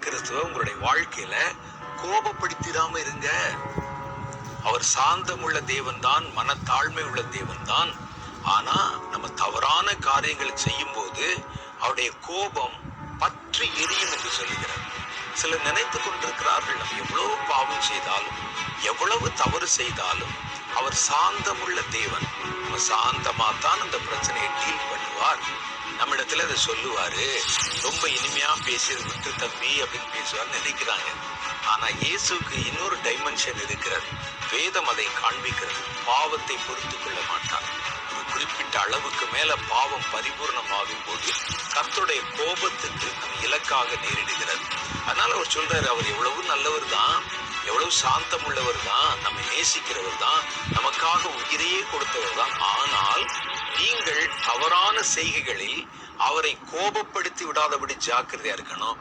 கிறிஸ்துவ உங்களுடைய வாழ்க்கையில கோபப்படுத்திடாம இருங்க. அவர் சாந்தமுள்ள தேவன் தான், மனத்தாழ்மை உள்ள தேவன் தான். ஆனா நம்ம தவறான காரியங்களை செய்யும் போது அவருடைய கோபம் பற்றி எரியும் என்று சொல்லுகிறார். சிலர் நினைத்துக் கொண்டிருக்கிறார்கள், நம்ம எவ்வளவு பாவம் செய்தாலும் எவ்வளவு தவறு செய்தாலும் அவர் சாந்தமுள்ள தேவன், நம்ம சாந்தமாத்தான் அந்த பிரச்சனையை டீல் பண்ணுவார். நம்மிடத்துல அதை சொல்லுவாரு, ரொம்ப இனிமையா பேசியது விட்டு தம்பி அப்படின்னு பேசுவார்னு நினைக்கிறாங்க. ஆனா இயேசுக்கு இன்னொரு டைமென்ஷன் இருக்கிறது. வேதம் அதை காண்பிக்கிறது. பாவத்தை பொறுத்து கொள்ள மாட்டார். ஒரு குறிப்பிட்ட அளவுக்கு மேல பாவம் பரிபூர்ணமாகும் போது கர்த்தருடைய கோபத்துக்கு நம் இலக்காக நேரிடுகிறது. அதனால அவர் சொல்றாரு, அவர் எவ்வளவு நல்லவர் தான், எவ்வளவு சாந்தம் உள்ளவர் தான், நம்மை நேசிக்கிறவர் தான், நமக்காக உயிரையே கொடுத்தவர் தான். ஆனால் நீங்கள் தவறான செய்கைகளில் அவரை கோபப்படுத்தி விடாதபடி ஜாக்கிரதையா இருக்கணும்.